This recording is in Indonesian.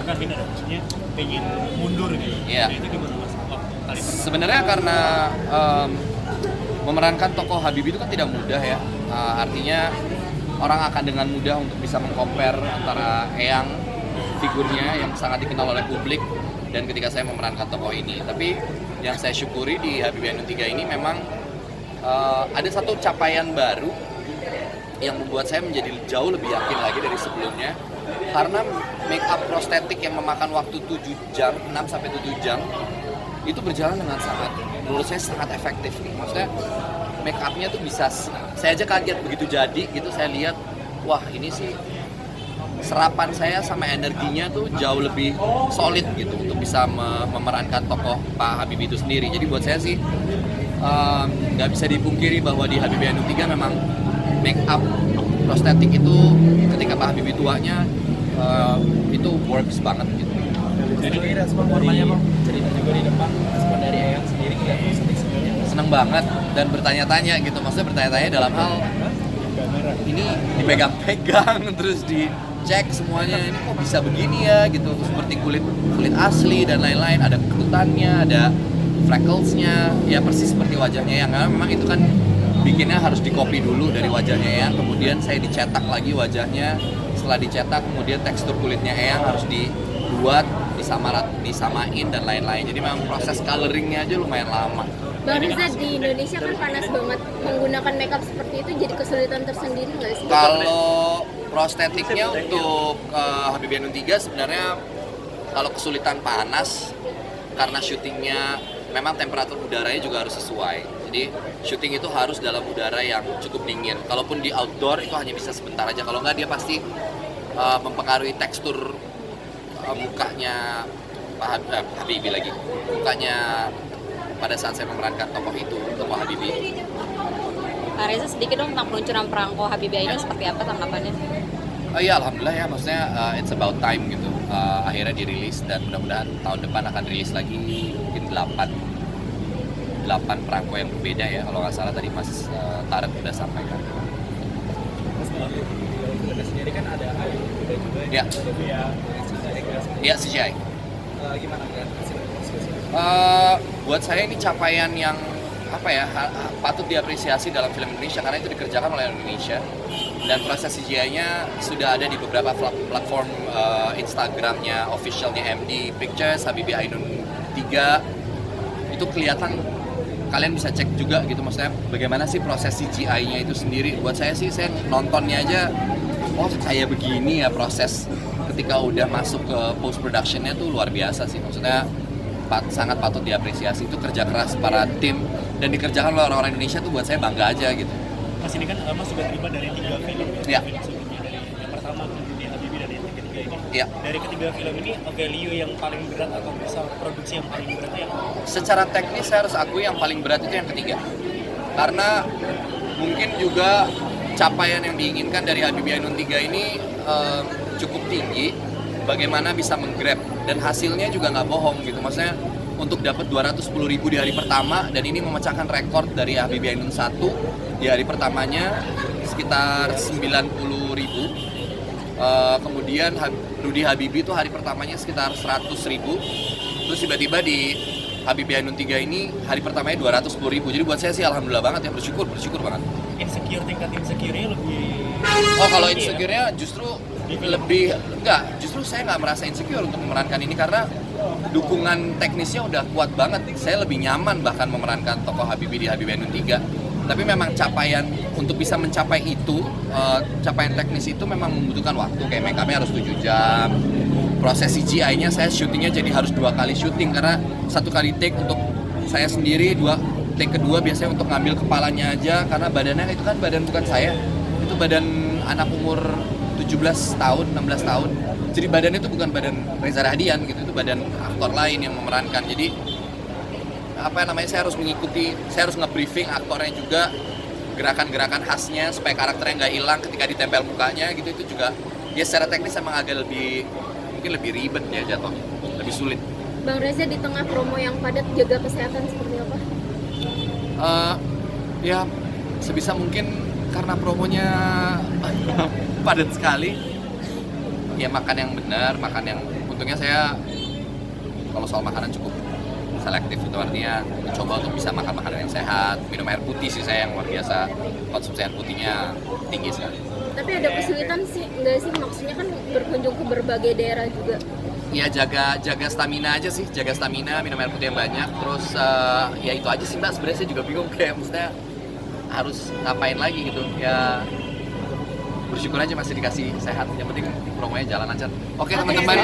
bukan pindah, maksudnya pengen mundur gitu. Iya. Nah, itu gimana mas? Kali Sebenarnya karena memerankan tokoh Habibie itu kan tidak mudah ya. Artinya orang akan dengan mudah untuk bisa mengcompare antara Eyang, figurnya yang sangat dikenal oleh publik, dan ketika saya memerankan tokoh ini. Tapi yang saya syukuri di Habibie Ainun 3 ini memang ada satu capaian baru yang membuat saya menjadi jauh lebih yakin lagi dari sebelumnya, karena make up prostetik yang memakan waktu 7 jam, 6 sampai 7 jam itu berjalan dengan menurut saya sangat efektif nih. Maksudnya make up-nya tuh bisa, saya aja kaget begitu jadi gitu, saya lihat wah ini sih serapan saya sama energinya tuh jauh lebih solid gitu untuk bisa memerankan tokoh Pak Habibie itu sendiri. Jadi buat saya sih nggak bisa dipungkiri bahwa di Habibie Ainun 3 memang make up prostetik itu ketika Pak Habibie tuanya itu works banget gitu. Jadi respon formanya bang, cerita juga di depan, respon dari Eyang sendiri ngeliat prostetik semuanya. Seneng banget dan bertanya-tanya gitu, maksudnya bertanya-tanya dalam hal ini dipegang-pegang terus dicek semuanya, ini kok bisa begini ya gitu, seperti kulit asli dan lain-lain, ada kekutannya, ada freckles-nya, ya persis seperti wajahnya yang memang itu kan bikinnya harus dikopi dulu dari wajahnya ya, kemudian saya dicetak lagi wajahnya, setelah dicetak kemudian tekstur kulitnya Eyang harus dibuat, disamain dan lain-lain, jadi memang proses coloringnya aja lumayan lama. Bang Reza, di Indonesia kan panas banget, menggunakan makeup seperti itu jadi kesulitan tersendiri nggak sih? Kalau prostetiknya untuk Habibie Ainun 3 sebenarnya kalau kesulitan panas karena syutingnya memang temperatur udaranya juga harus sesuai. Jadi syuting itu harus dalam udara yang cukup dingin. Kalaupun di outdoor itu hanya bisa sebentar aja. Kalau nggak dia pasti mempengaruhi tekstur mukanya Pak Habibie lagi. Mukanya pada saat saya memerankan tokoh Habibie. Kak Reza, sedikit dong tentang peluncuran perangko Habibie Ainun seperti apa tanggapannya? Iya, alhamdulillah ya, maksudnya it's about time gitu. Akhirnya dirilis dan mudah-mudahan tahun depan akan rilis lagi mungkin 8 perangko yang berbeda ya, kalau nggak salah tadi Mas Tarek udah sampaikan. Mas kalau di sendiri kan ada AI juga Ya. ada via Iya, CGI. gimana kan hasil Buat saya ini capaian yang patut diapresiasi dalam film Indonesia karena itu dikerjakan oleh Indonesia, dan proses CGI-nya sudah ada di beberapa platform Instagramnya, officialnya MD Pictures, Habibie Ainun 3 itu kelihatan, kalian bisa cek juga gitu, maksudnya bagaimana sih proses CGI-nya itu sendiri. Buat saya sih, saya nontonnya aja, oh kayak begini ya proses ketika udah masuk ke post production-nya tuh luar biasa sih, maksudnya sangat patut diapresiasi. Itu kerja keras para tim dan dikerjakan oleh orang-orang Indonesia tuh buat saya bangga aja gitu. Mas ini kan Mas sudah terlibat dari 3 film Ya. Film sebelumnya, dari yang pertama di Habibie dan yang ketiga ini. Ya. Dari ketiga film ini value yang paling berat atau misal produksi yang paling berat yang Secara teknis saya harus akui yang paling berat itu yang ketiga, karena mungkin juga capaian yang diinginkan dari Habibie Ainun 3 ini cukup tinggi. Bagaimana bisa menggrab, dan hasilnya juga nggak bohong gitu, maksudnya untuk dapat 210.000 di hari pertama, dan ini memecahkan rekor dari Habibie Ainun 1 di hari pertamanya sekitar 90.000. Kemudian Rudy Habibie itu hari pertamanya sekitar 100.000, terus tiba-tiba di Habibie Ainun 3 ini hari pertamanya 210.000. Jadi buat saya sih alhamdulillah banget ya, bersyukur banget. tingkat insecure-nya lebih. Oh, kalau insecure-nya justru justru saya nggak merasa insecure untuk memerankan ini karena dukungan teknisnya udah kuat banget. Saya lebih nyaman bahkan memerankan tokoh Habibie di Habibie Ainun 3. Tapi memang capaian untuk bisa mencapai itu, capaian teknis itu memang membutuhkan waktu. Kayak make up-nya harus 7 jam. Proses CGI-nya saya syutingnya jadi harus 2 kali syuting karena 1 kali take untuk saya sendiri, take kedua biasanya untuk ngambil kepalanya aja karena badannya itu kan badan bukan saya. Itu badan anak umur 17 tahun, 16 tahun. Jadi badannya itu bukan badan Reza Rahadian gitu, itu badan aktor lain yang memerankan. Jadi saya harus nge-briefing aktornya juga, gerakan-gerakan khasnya supaya karakternya nggak hilang ketika ditempel mukanya gitu. Itu juga ya secara teknis emang agak mungkin lebih ribet ya jatuhnya, lebih sulit. Bang Reza, di tengah promo yang padat, jaga kesehatan seperti apa? Ya sebisa mungkin karena promonya padat sekali, ya makan yang benar, makan yang untuk untungnya saya kalau soal makanan cukup selektif, itu artinya mencoba untuk bisa makan makanan yang sehat, minum air putih sih saya yang luar biasa, konsumsi air putihnya tinggi sekali. Tapi ada kesulitan sih, enggak sih? Maksudnya kan berkunjung ke berbagai daerah juga. Ya jaga stamina aja sih, jaga stamina, minum air putih yang banyak, terus ya itu aja sih Mbak, sebenarnya saya juga bingung kayak maksudnya harus ngapain lagi gitu, ya bersyukur aja masih dikasih sehat, yang penting promonya jalan lancar. Oke teman-teman.